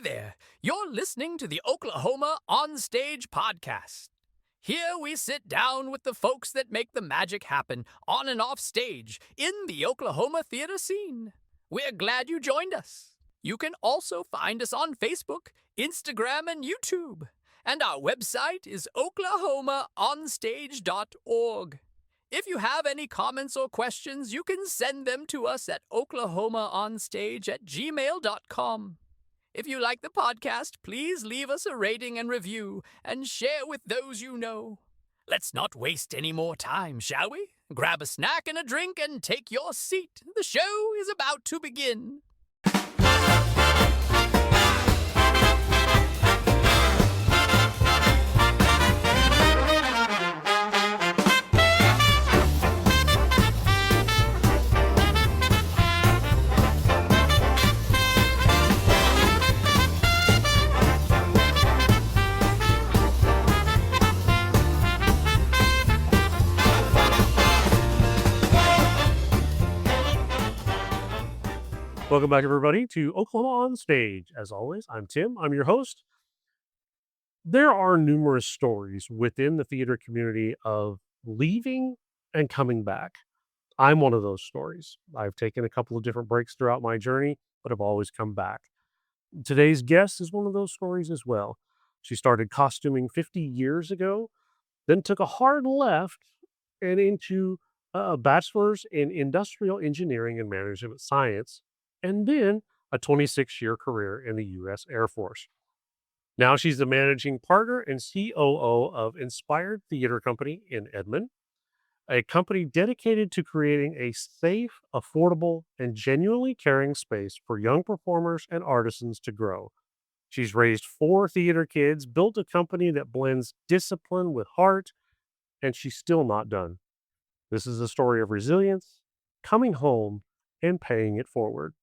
there, you're listening to the Oklahoma On Stage podcast. Here we sit down with the folks that make the magic happen on and off stage in the Oklahoma theater scene. We're glad you joined us. You can also find us on Facebook, Instagram, and YouTube. And our website is oklahomaonstage.org. If you have any comments or questions, you can send them to us at oklahomaonstage@gmail.com. If you like the podcast, please leave us a rating and review and share with those you know. Let's not waste any more time, shall we? Grab a snack and a drink and take your seat. The show is about to begin. Welcome back, everybody, to Oklahoma On Stage. As always, I'm Tim. I'm your host. There are numerous stories within the theater community of leaving and coming back. I'm one of those stories. I've taken a couple of different breaks throughout my journey, but I've always come back. Today's guest is one of those stories as well. She started costuming 50 years ago, then took a hard left and into a bachelor's in industrial engineering and management science, and then a 26-year career in the U.S. Air Force. Now she's the managing partner and COO of Inspired Theater Company in Edmond, a company dedicated to creating a safe, affordable, and genuinely caring space for young performers and artisans to grow. She's raised 4 theater kids, built a company that blends discipline with heart, and she's still not done. This is a story of resilience, coming home, and paying it forward.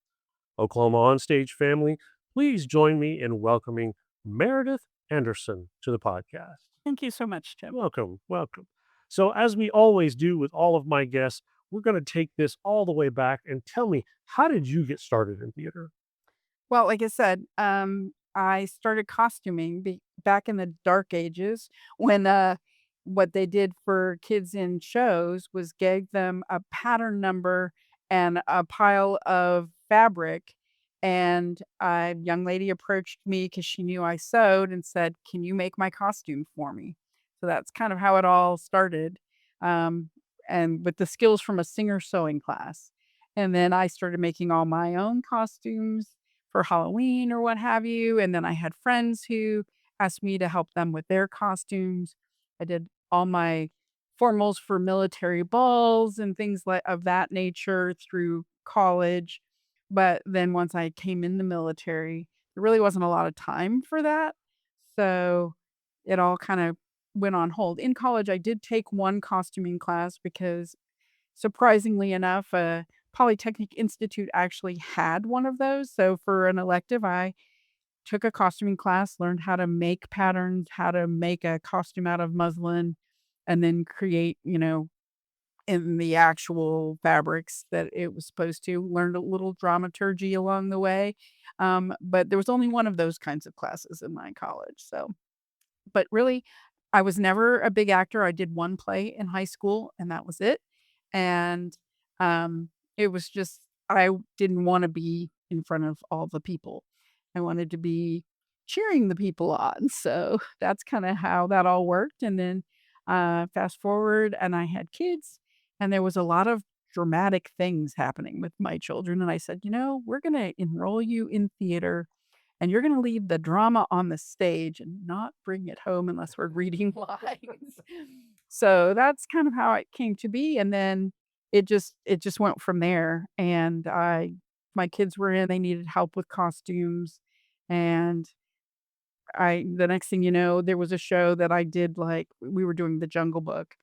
Oklahoma On Stage family, please join me in welcoming Meredith Andersen to the podcast. Thank you so much, Tim. Welcome. So as we always do with all of my guests, we're going to take this all the way back and tell me, how did you get started in theater? Well, like I said, I started costuming back in the dark ages when what they did for kids in shows was gave them a pattern number and a pile of fabric. And a young lady approached me because she knew I sewed and said, "Can you make my costume for me?" So that's kind of how it all started. And with the skills from a singer sewing class. And then I started making all my own costumes for Halloween or what have you. And then I had friends who asked me to help them with their costumes. I did all my formals for military balls and things like of that nature through college. But then once I came in the military, there really wasn't a lot of time for that. So it all kind of went on hold. In college, I did take one costuming class because surprisingly enough, Polytechnic Institute actually had one of those. So for an elective, I took a costuming class, learned how to make patterns, how to make a costume out of muslin, and then create, in the actual fabrics that it was supposed to. Learned a little dramaturgy along the way. But there was only one of those kinds of classes in my college. So, but really, I was never a big actor. I did one play in high school, and that was it. And it was just, I didn't want to be in front of all the people. I wanted to be cheering the people on. So that's kind of how that all worked. And then fast forward, and I had kids, and there was a lot of dramatic things happening with my children. And I said, we're going to enroll you in theater, and you're going to leave the drama on the stage and not bring it home unless we're reading lines. So that's kind of how it came to be. And then it just went from there. And my kids were in, they needed help with costumes. And the next thing you know, there was a show that I did, like we were doing the Jungle Book,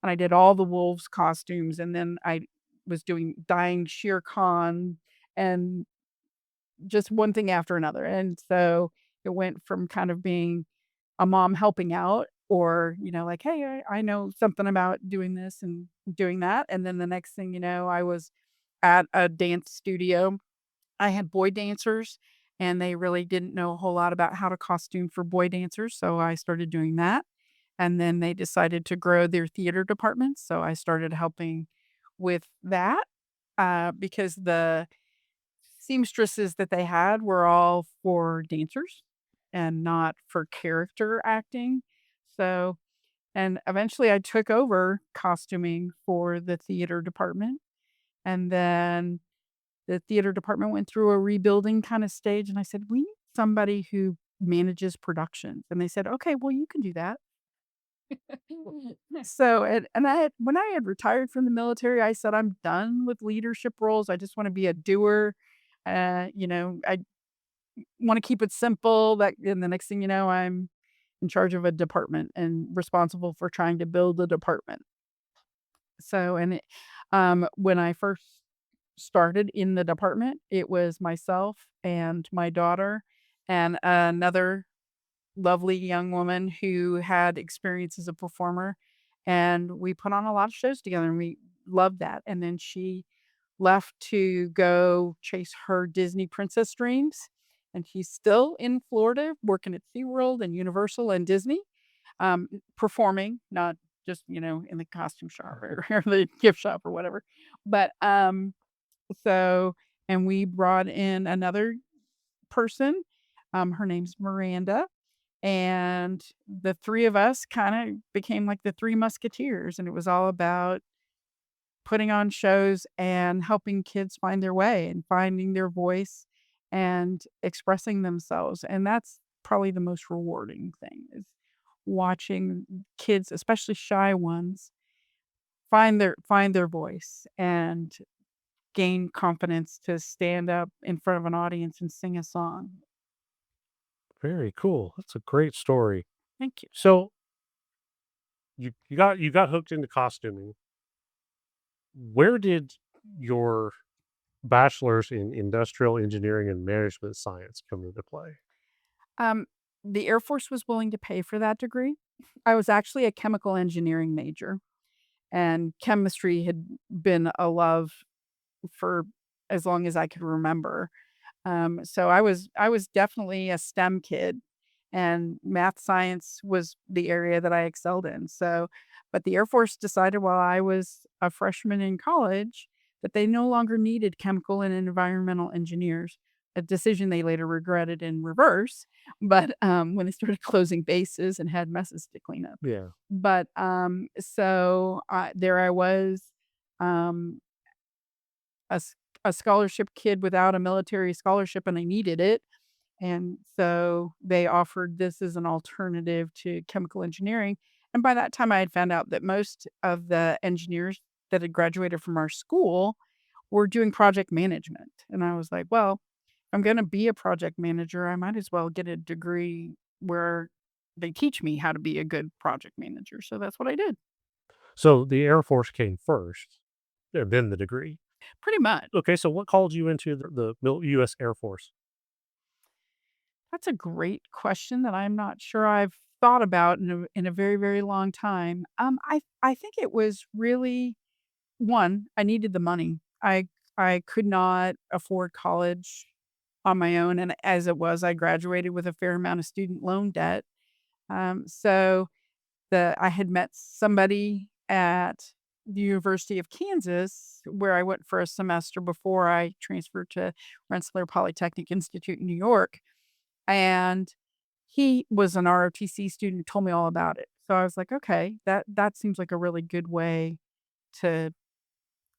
and I did all the wolves costumes. And then I was dyeing Shere Khan and just one thing after another. And so it went from kind of being a mom helping out or, like, hey, I know something about doing this and doing that. And then the next thing you know, I was at a dance studio. I had boy dancers and they really didn't know a whole lot about how to costume for boy dancers, so I started doing that. And then they decided to grow their theater department, so I started helping with that, because the seamstresses that they had were all for dancers and not for character acting. So and eventually I took over costuming for the theater department, and then the theater department went through a rebuilding kinda stage, and I said, "We need somebody who manages productions," and they said, "Okay, well, you can do that." So, and I had when I had retired from the military, I said, "I'm done with leadership roles, I just wanna be a doer." I wanna keep it simple, that and the next thing you know, I'm in charge of a department and responsible for trying to build the department. So, when I first started in the department, it was myself and my daughter and another lovely young woman who had experience as a performer, and we put on a lot of shows together, and we loved that, and then she left to go chase her Disney princess dreams, and she's still in Florida working at SeaWorld and Universal and Disney, performing, not just, in the costume shop or the gift shop or whatever. But, so and we brought in another person, her name's Miranda, and the 3 of us kinda became like the 3 musketeers, and it was all about putting on shows and helping kids find their way and finding their voice and expressing themselves, and that's probably the most rewarding thing is watching kids, especially shy ones, find their voice and gain confidence to stand up in front of an audience and sing a song. Very cool. That's a great story. Thank you. So you got hooked into costuming. Where did your bachelor's in industrial engineering and management science come into play? Um, the Air Force was willing to pay for that degree. I was actually a chemical engineering major, and chemistry had been a love for as long as I could remember. So I was definitely a STEM kid, and math science was the area that I excelled in. So, but the Air Force decided while I was a freshman in college that they no longer needed chemical and environmental engineers. A decision they later regretted in reverse, but when they started closing bases and had messes to clean up. Yeah. But so there I was, um, a, s- a scholarship kid without a military scholarship, and I needed it. And so they offered this as an alternative to chemical engineering. And by that time, I had found out that most of the engineers that had graduated from our school were doing project management. And I was like, well, if I'm going to be a project manager, I might as well get a degree where they teach me how to be a good project manager. So that's what I did. So the Air Force came first, and then the degree. Pretty much. Okay, so what called you into the U.S. Air Force? That's a great question that I'm not sure I've thought about in a very, very long time. I think it was really one, I needed the money. I could not afford college on my own, and as it was, I graduated with a fair amount of student loan debt. So I had met somebody at the University of Kansas where I went for a semester before I transferred to Rensselaer Polytechnic Institute in New York, and he was an ROTC student, told me all about it. So I was like, "Okay, that seems like a really good way to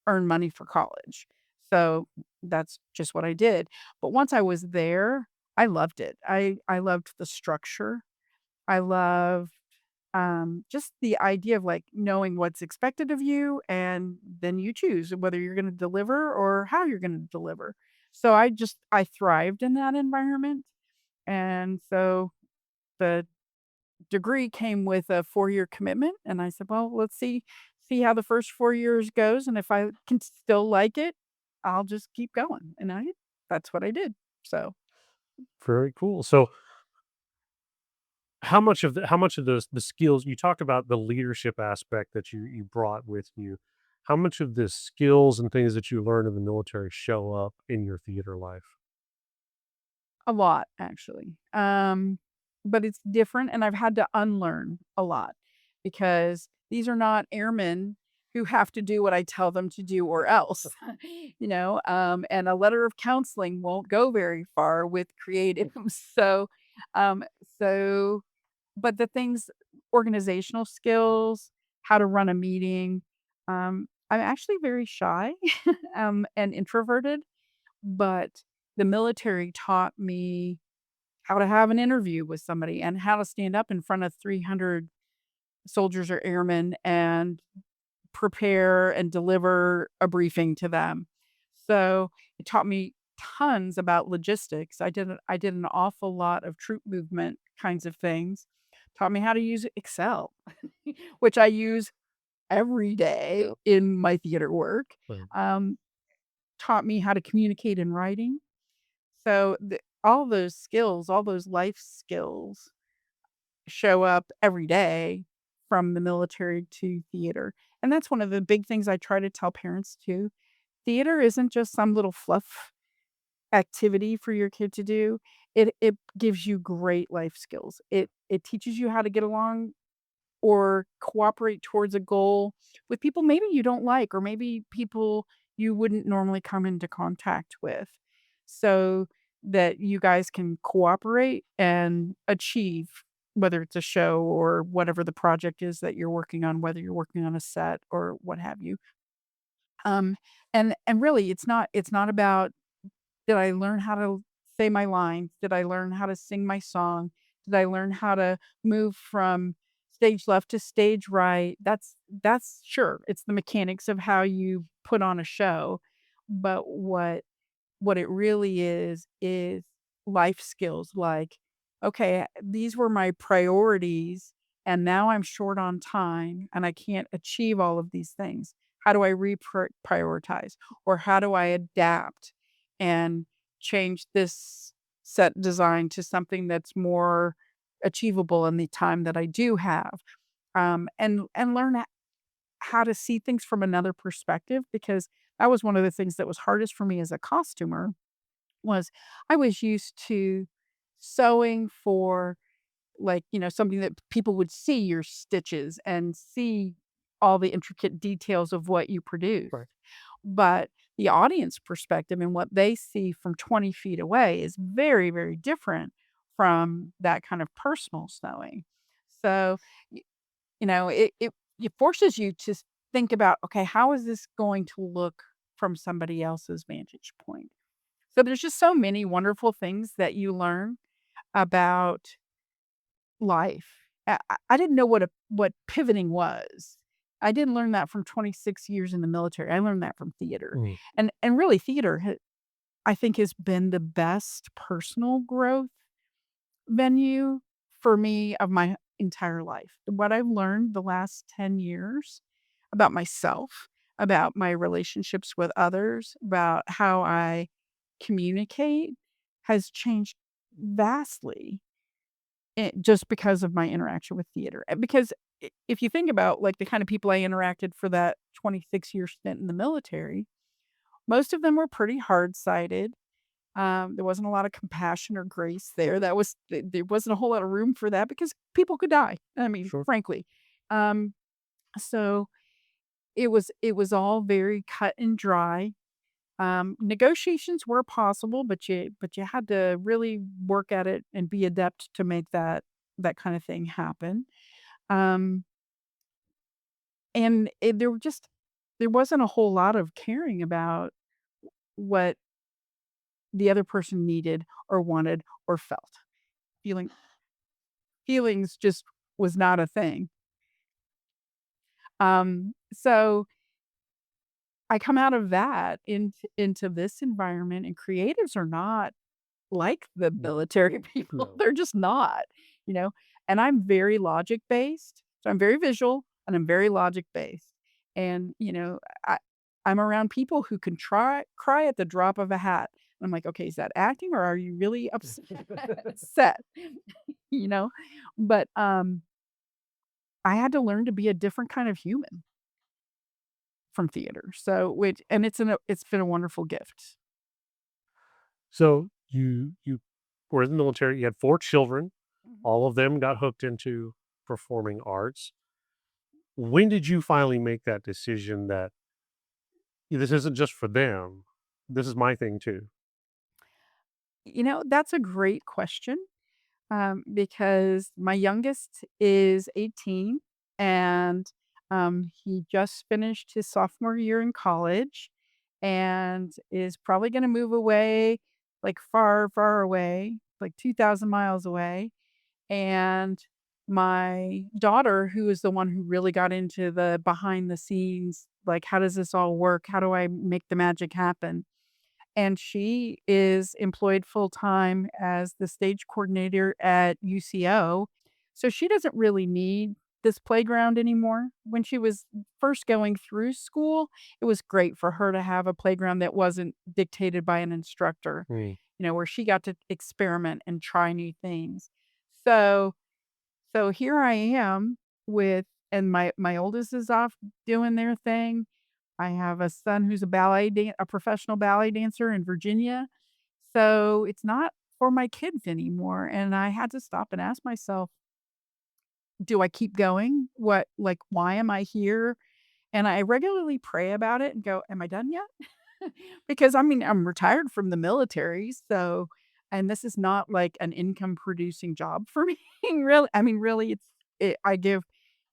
earn money for college." So that's just what I did. But once I was there, I loved it. I loved the structure. I loved, just the idea of, like, knowing what's expected of you, and then you choose whether you're gonna deliver or how you're gonna deliver. So I thrived in that environment, and so the degree came with a 4-year commitment, and I said, "Well, let's see how the first 4 years goes, and if I can still like it, I'll just keep going." And that's what I did. So, Very cool. So how much of the skills you talk about the leadership aspect that you brought with you, how much of the skills and things that you learned in the military show up in your theater life? A lot, actually. But it's different, and I've had to unlearn a lot because these are not airmen who have to do what I tell them to do or else, and a letter of counseling won't go very far with creatives. So, um, so, but the things, organizational skills, how to run a meeting, I'm actually very shy, and introverted, but the military taught me how to have an interview with somebody and how to stand up in front of 300 soldiers or airmen and prepare and deliver a briefing to them. So, it taught me tons about logistics. I did an awful lot of troop movement kinds of things. Taught me how to use Excel, which I use every day in my theater work. Right. Um, Taught me how to communicate in writing. So, all those skills, all those life skills show up every day from the military to theater. And that's one of the big things I try to tell parents too. Theater isn't just some little fluff activity for your kid to do. It gives you great life skills. It teaches you how to get along or cooperate towards a goal with people maybe you don't like, or maybe people you wouldn't normally come into contact with, so that you guys can cooperate and achieve, whether it's a show or whatever the project is that you're working on, whether you're working on a set or what have you. Um, and really, it's not about, did I learn how to say my lines? Did I learn how to sing my song? Did I learn how to move from stage left to stage right? That's sure, it's the mechanics of how you put on a show, but what it really is life skills like, okay, these were my priorities and now I'm short on time and I can't achieve all of these things. How do I prioritize, or how do I adapt and change this set design to something that's more achievable in the time that I do have? And learn how to see things from another perspective, because that was one of the things that was hardest for me as a costumer. Was I was used to sewing for, like, something that people would see your stitches and see all the intricate details of what you produce. Right. But the audience perspective and what they see from 20 feet away is very, very different from that kind of personal sewing. So, y it forces you to think about, "Okay, how is this going to look from somebody else's vantage point?" So there's just so many wonderful things that you learn about life. I didn't know what pivoting was. I didn't learn that from 26 years in the military. I learned that from theater. Mm. And really theater I think has been the best personal growth venue for me of my entire life. What I've learned the last 10 years about myself, about my relationships with others, about how I communicate has changed vastly, just because of my interaction with theater. Because if you think about, like, the kind of people I interacted for that 26-year stint in the military, most of them were pretty hard-sided. There wasn't a lot of compassion or grace there. There wasn't a whole lot of room for that because people could die. I mean, Sure. frankly. Um, so it was all very cut and dry. Negotiations were possible, but you had to really work at it and be adept to make that kind of thing happen. Um, and there wasn't a whole lot of caring about what the other person needed or wanted or felt. Feeling Feelings just was not a thing. So I come out of that into this environment, and creatives are not like the military people. No. They're just not, you know? And I'm very logic based. So I'm very visual and I'm very logic based. And, I I'm around people who can cry at the drop of a hat. And I'm like, okay, is that acting or are you really upset? You know? But I had to learn to be a different kind of human from theater. So which and it's been a wonderful gift. So you were in the military. You had 4 children. Mhm. All of them got hooked into performing arts. When did you finally make that decision that this isn't just for them, this is my thing too? That's a great question. Because my youngest is 18 and he just finished his sophomore year in college and is probably going to move away like far, far away, like 2,000 miles away. And my daughter, who is the one who really got into the behind the scenes, like, how does this all work? How do I make the magic happen? And she is employed full time as the stage coordinator at UCO. So she doesn't really need this playground anymore. When she was first going through school, it was great for her to have a playground that wasn't dictated by an instructor, Mm, where she got to experiment and try new things. So so here I am with and my oldest is off doing their thing. I have a son who's a professional ballet dancer in Virginia. So it's not for my kids anymore. And I had to stop and ask myself, do I keep going? Why am I here? And I regularly pray about it and go, am I done yet? Because I mean, I'm retired from the military. And this is not like an income producing job for me. Really. I mean, really, I give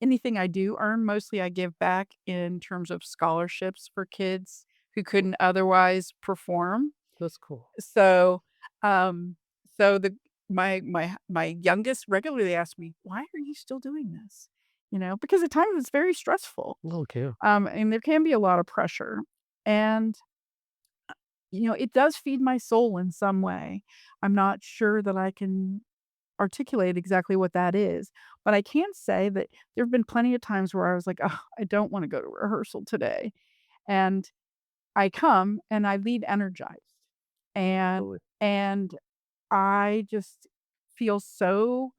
anything I do earn, mostly I give back in terms of scholarships for kids who couldn't otherwise perform. that's cool. So, um, so the my youngest regularly asks me, "Why are you still doing this?" Because at times it's very stressful. Okay. And there can be a lot of pressure. And it does feed my soul in some way. I'm not sure that I can articulate exactly what that is, but I can say that there have been plenty of times where I was like, "Oh, I don't want to go to rehearsal today." And I come and I leave energized. And Absolutely. and I just feel so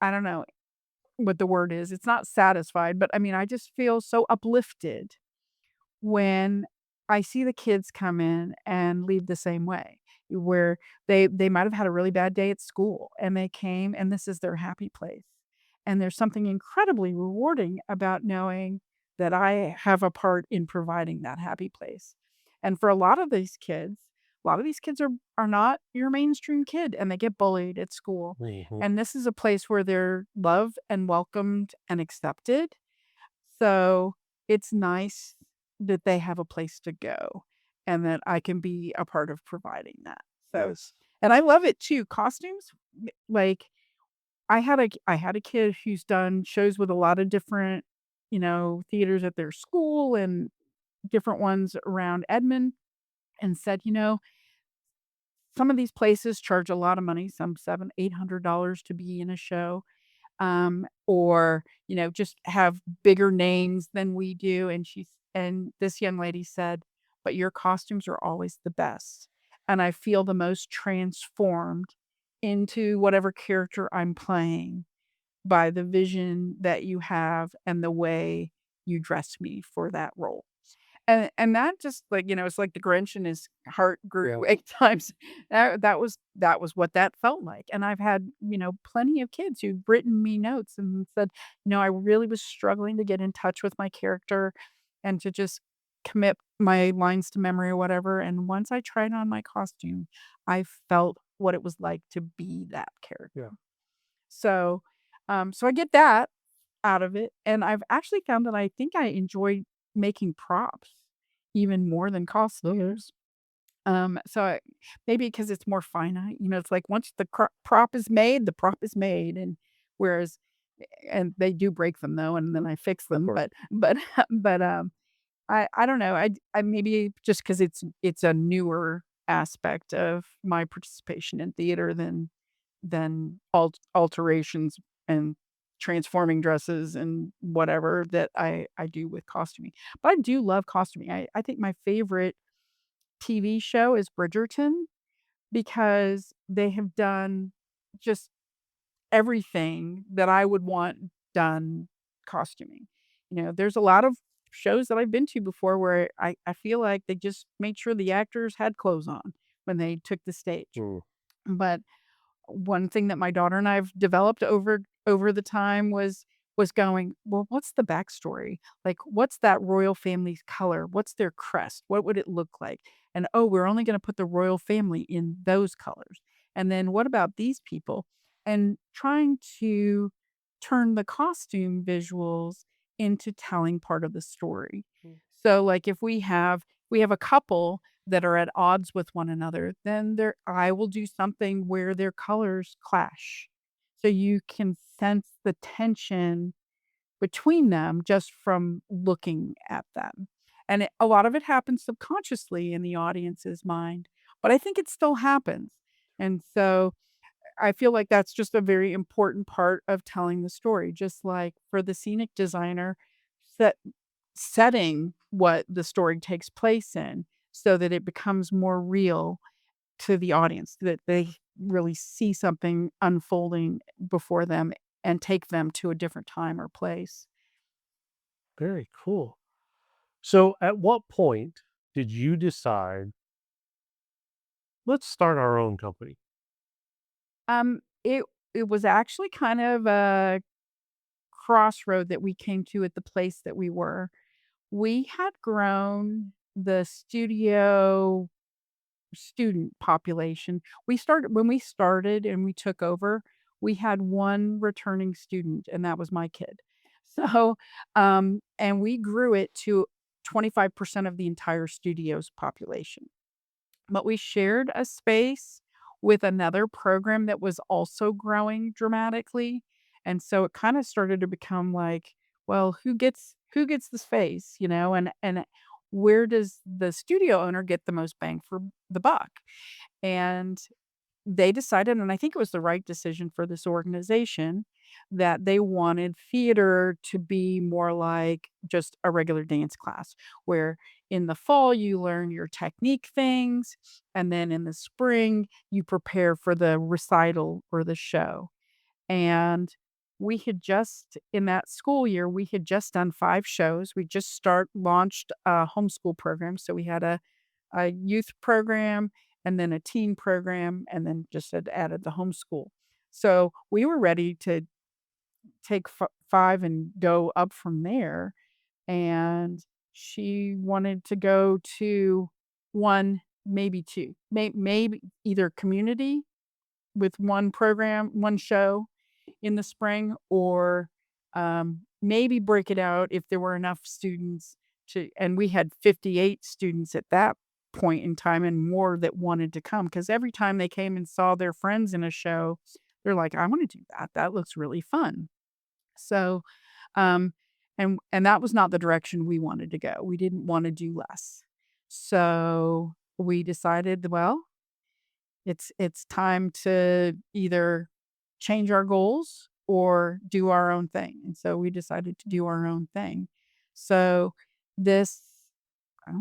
I don't know what the word is. It's not satisfied, but I mean, I just feel so uplifted when I see the kids come in and leave the same way, where they might have had a really bad day at school and they came and this is their happy place. And there's something incredibly rewarding about knowing that I have a part in providing that happy place. And for a lot of these kids are not your mainstream kid and they get bullied at school. Mhm. And this is a place where they're loved and welcomed and accepted. So, it's nice that they have a place to go and that I can be a part of providing that. So Yes. and I love it too. Costumes, like, I had a kid who's done shows with a lot of different, theaters at their school and different ones around Edmond and said, some of these places charge a lot of money, some 7, $800 to be in a show. Or, just have bigger names than we do. And this young lady said, but your costumes are always the best. And I feel the most transformed into whatever character I'm playing by the vision that you have and the way you dress me for that role. And that just like, it's like the Grinch and his heart grew Yeah. 8 times. That was what that felt like, and I've had, plenty of kids who've written me notes and said, "I really was struggling to get in touch with my character and to just commit my lines to memory or whatever, and once I tried on my costume, I felt what it was like to be that character." Yeah. So I get that out of it, and I've actually found that I think I enjoy making props even more than costumes. So I maybe because it's more finite, it's like once prop is made, the prop is made, and whereas and they do break them though, and then I fix Of them, course. but but, I don't know, I maybe just because it's a newer aspect of my participation in theater than alterations and transforming dresses and whatever that I do with costuming. But I do love costuming. I think my favorite TV show is Bridgerton because they have done just everything that I would want done costuming. There's a lot of shows that I've been to before where I feel like they just made sure the actors had clothes on when they took the stage. Mm. But one thing that my daughter and I've developed over the time was going, well, what's the backstory? Like, what's that royal family's color? What's their crest? What would it look like? And oh, we're only going to put the royal family in those colors. And then what about these people? And trying to turn the costume visuals into telling part of the story. Mm. So like if we have a couple that are at odds with one another, then I will do something where their colors clash. So you can sense the tension between them just from looking at them. And a lot of it happens subconsciously in the audience's mind, but I think it still happens. And so I feel like that's just a very important part of telling the story, just like for the scenic designer, set setting what the story takes place in so that it becomes more real to the audience, that they really see something unfolding before them and take them to a different time or place. Very cool. So, at what point did you decide, let's start our own company? It was actually kind of a crossroad that we came to at the place that we were. We had grown the studio student population. When we started and we took over, we had one returning student, and that was my kid. So, and we grew it to 25% of the entire studio's population. But we shared a space with another program that was also growing dramatically, and so it kinda started to become like, well, who gets the space, you know, and where does the studio owner get the most bang for the buck? And they decided, and I think it was the right decision for this organization, that they wanted theater to be more like just a regular dance class, where in the fall you learn your technique things, and then in the spring you prepare for the recital or the show. And we had just in that school year, we had just done 5 shows. We just start launched a homeschool program, so we had a youth program, and then a teen program, and then just had added the homeschool. So, we were ready to take 5 and go up from there, and she wanted to go to 1, maybe 2, maybe either community with 1 program, 1 show in the spring, or, maybe break it out if there were enough students to, and we had 58 students at that point in time and more that wanted to come, because every time they came and saw their friends in a show, they're like, "I wanna do that. That looks really fun." So, um, and that was not the direction we wanted to go. We didn't wanna do less. So, we decided, well, it's time to either change our goals or do our own thing, and so we decided to do our own thing. So this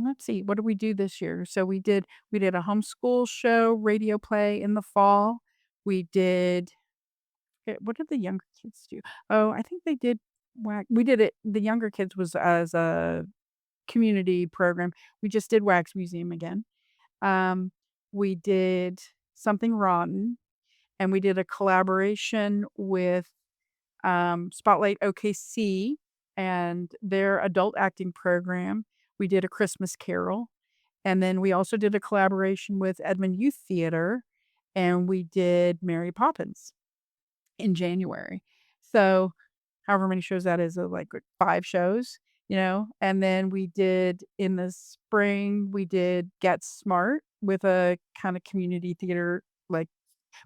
let's see, what did we do this year? So we did a homeschool show, radio play in the fall. We did what did the younger kids do? Oh, I think they did we did it the younger kids was as a community program. We just did Wax Museum again. Um, we did Something Rotten, and we did a collaboration with, Spotlight OKC and their adult acting program. We did A Christmas Carol, and then we also did a collaboration with Edmond Youth Theater, and we did Mary Poppins in January. So, however many shows that is, like, what, 5 shows, you know? And then we did in the spring, we did Get Smart with a kinda community theater, like,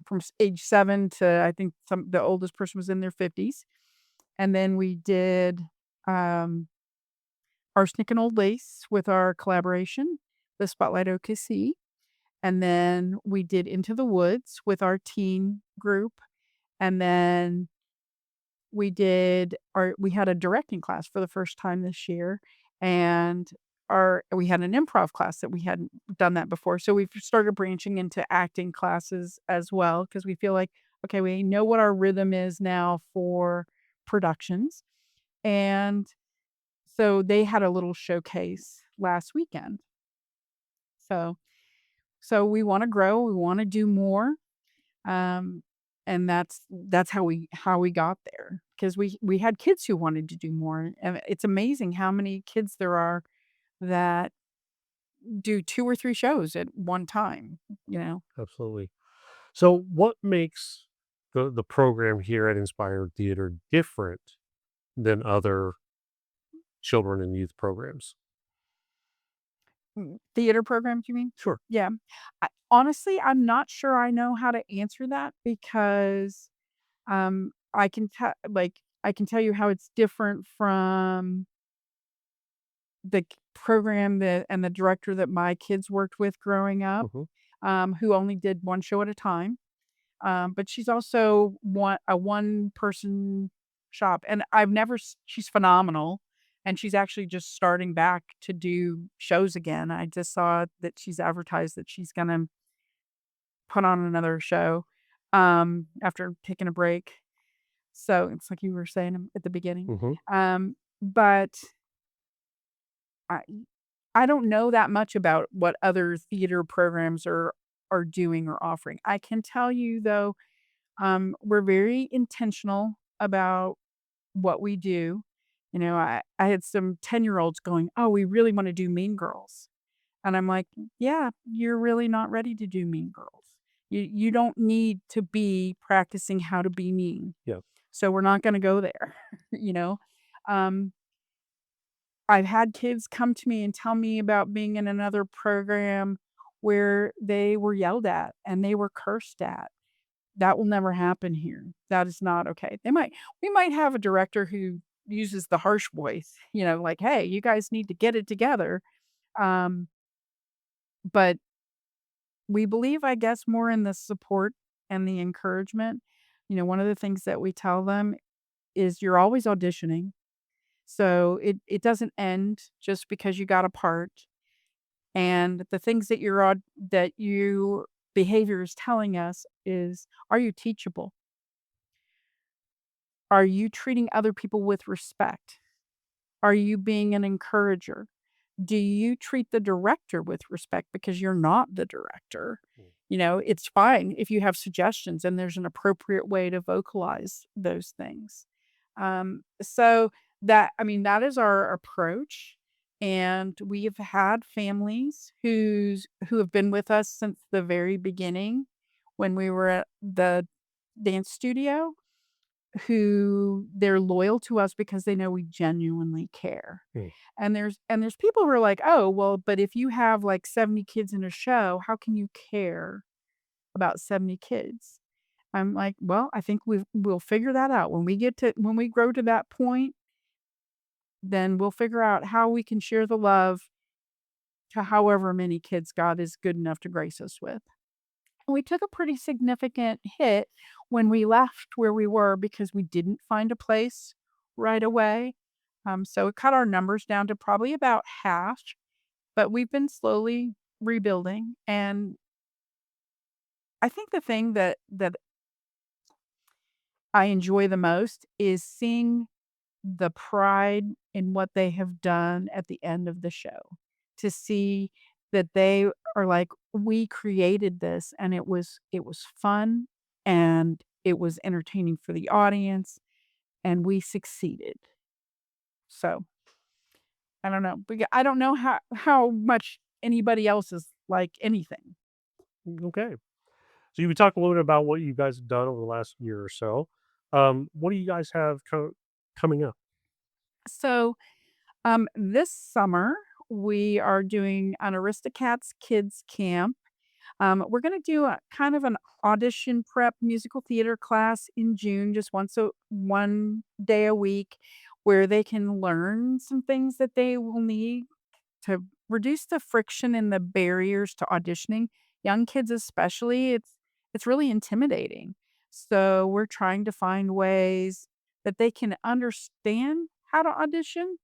from age 7 to I think the oldest person was in their 50s. And then we did, um, Arsenic and Old Lace with our collaboration, the Spotlight OKC. And then we did Into the Woods with our teen group. And then we had a directing class for the first time this year, and we had an improv class that we hadn't done that before, so we've started branching into acting classes as well because we feel like, okay, we know what our rhythm is now for productions, and so they had a little showcase last weekend. So we wanna grow, we wanna do more, Um, and that's how we got there, because we had kids who wanted to do more, and it's amazing how many kids there are that do 2 or 3 shows at one time, you know? Absolutely. So, what makes the program here at Inspired Theater different than other children and youth programs? Theater programs, you mean? Sure. Yeah. Honestly, I'm not sure I know how to answer that because, I can tell you how it's different from the program that and the director that my kids worked with growing up, Hmm. who only did 1 show at a time. But she's also a one-person shop, and she's phenomenal, and she's actually just starting back to do shows again. I just saw that she's advertised that she's gonna put on another show, after taking a break. So, it's like you were saying at the beginning. Hmm. But I I don't know that much about what other theater programs are doing or offering. I can tell you though, we're very intentional about what we do. I had some 10-year-olds going, "Oh, we really wanna do Mean Girls." And I'm like, "Yeah, you're really not ready to do Mean Girls. You don't need to be practicing how to be mean, Yeah. so we're not gonna go there." You know? Um, I've had kids come to me and tell me about being in another program where they were yelled at and they were cursed at. That will never happen here. That is not okay. We might have a director who uses the harsh voice, like, "Hey, you guys need to get it together." Um, but we believe, I guess, more in the support and the encouragement. One of the things that we tell them is you're always auditioning. So it doesn't end just because you got a part. And the things that your behavior is telling us is, are you teachable? Are you treating other people with respect? Are you being an encourager? Do you treat the director with respect because you're not the director? Mm. It's fine if you have suggestions and there's an appropriate way to vocalize those things. So that is our approach. And we have had families who have been with us since the very beginning when we were at the dance studio, who they're loyal to us because they know we genuinely care. Mm. And there's people who are like, "Oh, well, but if you have, like, 70 kids in a show, how can you care about 70 kids?" I'm like, "Well, I think we'll figure that out. When we grow to that point, then we'll figure out how we can share the love to however many kids God is good enough to grace us with." And we took a pretty significant hit when we left where we were because we didn't find a place right away. So it cut our numbers down to probably about half, but we've been slowly rebuilding. And I think the thing that I enjoy the most is seeing the pride in what they have done at the end of the show. To see that they are like, "We created this and it was fun and it was entertaining for the audience and we succeeded." So, I don't know. I don't know how much anybody else is like anything. Okay. So, you talk a little bit about what you guys have done over the last year or so. What do you guys have coming up? So, this summer we are doing an Aristocats kids camp. We're gonna do a kind of an audition prep musical theater class in June, just one day a week, where they can learn some things that they will need to reduce the friction and the barriers to auditioning. Young kids especially, it's really intimidating. So we're trying to find ways that they can understand how to audition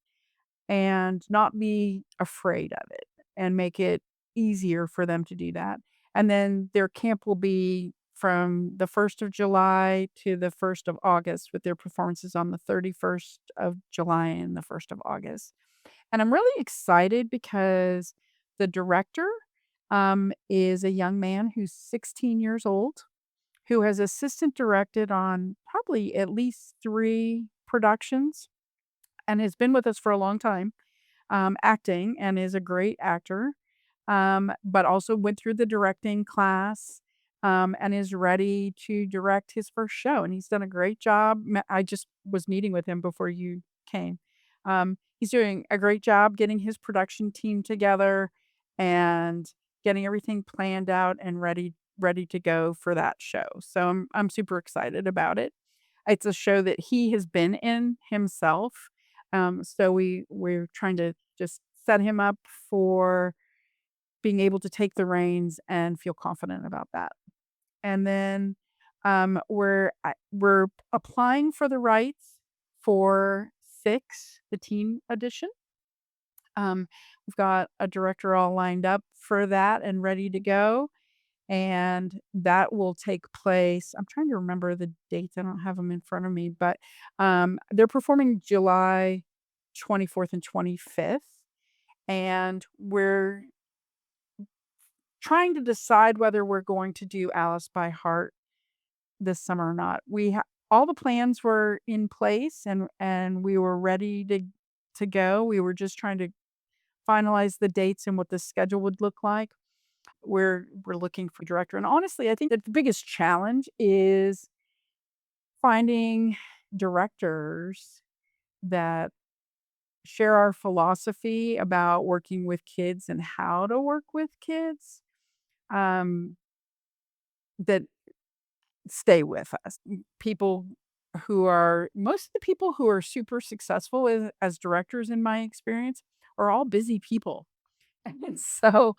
and not be afraid of it and make it easier for them to do that. And then their camp will be from the 1st of July to the 1st of August with their performances on the 31st of July and the 1st of August. And I'm really excited because the director is a young man who's 16 years old, who has assistant directed on probably at least 3 productions and has been with us for a long time, acting and is a great actor, but also went through the directing class, and is ready to direct his first show, and he's done a great job. I just was meeting with him before you came. He's doing a great job getting his production team together and getting everything planned out and ready to go for that show. So I'm super excited about it. It's a show that he has been in himself. So we're trying to just set him up for being able to take the reins and feel confident about that. And then we're applying for the rights for Six, the teen edition. We've got a director all lined up for that and ready to go. And that will take place. I'm trying to remember the dates. I don't have them in front of me, but they're performing July 24th and 25th. And we're trying to decide whether we're going to do Alice by Heart this summer or not. All the plans were in place and we were ready to go. We were just trying to finalize the dates and what the schedule would look like. We're looking for a director, and honestly, I think that the biggest challenge is finding directors that share our philosophy about working with kids and how to work with kids, um, that stay with us. People most of the people who are super successful as directors, in my experience, are all busy people. And so,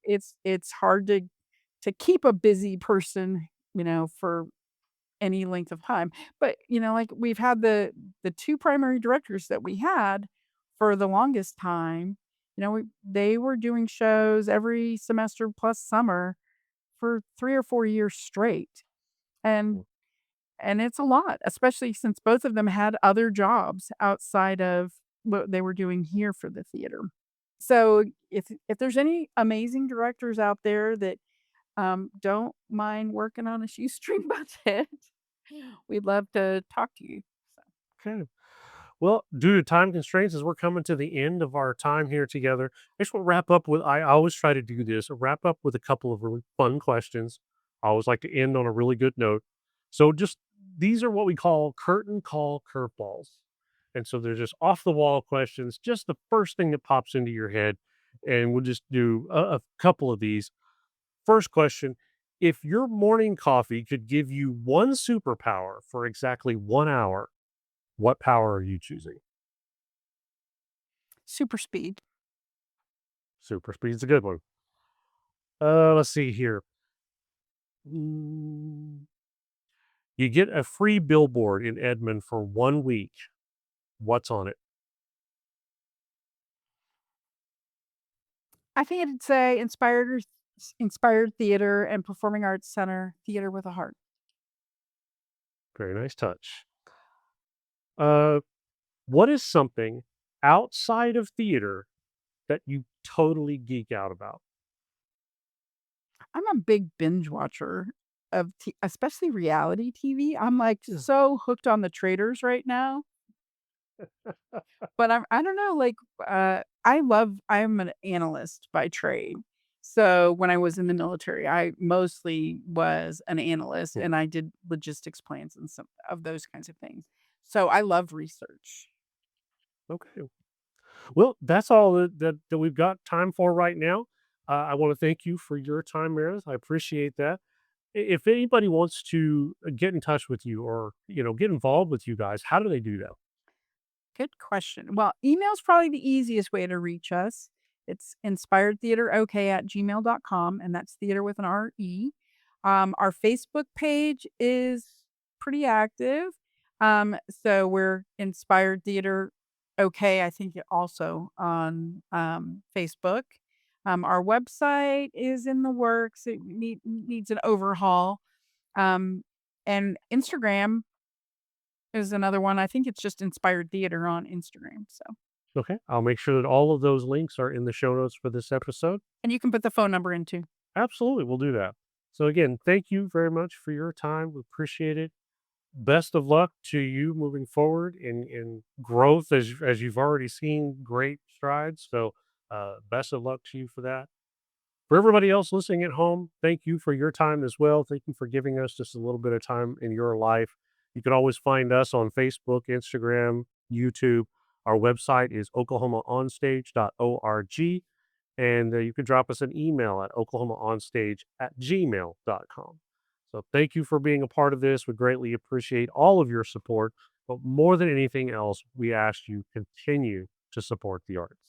it's hard to keep a busy person, for any length of time. But, like, we've had the 2 primary directors that we had for the longest time, they were doing shows every semester plus summer for 3 or 4 years straight. And and it's a lot, especially since both of them had other jobs outside of what they were doing here for the theater. So if there's any amazing directors out there that don't mind working on a shoestring budget, we'd love to talk to you. So, Okay. Well, due to time constraints, as we're coming to the end of our time here together, I just want to wrap up with I always try to do this, wrap up with a couple of really fun questions. I always like to end on a really good note. So just these are what we call curtain call curveballs. And so they're just off the wall questions, just the first thing that pops into your head. And we'll just do a couple of these. First question: if your morning coffee could give you one superpower for exactly 1 hour, what power are you choosing? super speed. Super speed's a good one. Let's see here. Mm, you get a free billboard in Edmond for 1 week. What's on it? I think it'd say inspired theater and performing arts center, theater with a heart. Very nice touch. Uh, what is something outside of theater that you totally geek out about? I'm a big binge watcher of especially reality TV. I'm like Yeah. so hooked on the traders right now. But I don't know, like, I'm an analyst by trade. So when I was in the military, I mostly was an analyst Hmm. and I did logistics plans and some of those kinds of things. So I love research. Okay. Well, that's all that we've got time for right now. I want to thank you for your time, Meredith. I appreciate that. If anybody wants to get in touch with you or get involved with you guys, how do they do that? Good question. Well, email's probably the easiest way to reach us. It's inspiredtheaterok@gmail.com, and that's theater with an R-E. Our Facebook page is pretty active. So we're Inspired Theater OK, I think also on Facebook. Our website is in the works. It needs an overhaul. Um, and Instagram is another one. I think it's just Inspired Theater on Instagram, so Okay, I'll make sure that all of those links are in the show notes for this episode. and you can put the phone number in too. Absolutely, we'll do that. So again, thank you very much for your time. We appreciate it. Best of luck to you moving forward in growth as you've already seen great strides. So best of luck to you for that. For everybody else listening at home, thank you for your time as well. Thank you for giving us just a little bit of time in your life. You can always find us on Facebook, Instagram, YouTube. Our website is oklahomaonstage.org. And you can drop us an email at oklahomaonstage@gmail.com. So thank you for being a part of this. We greatly appreciate all of your support. But more than anything else, we ask you continue to support the arts.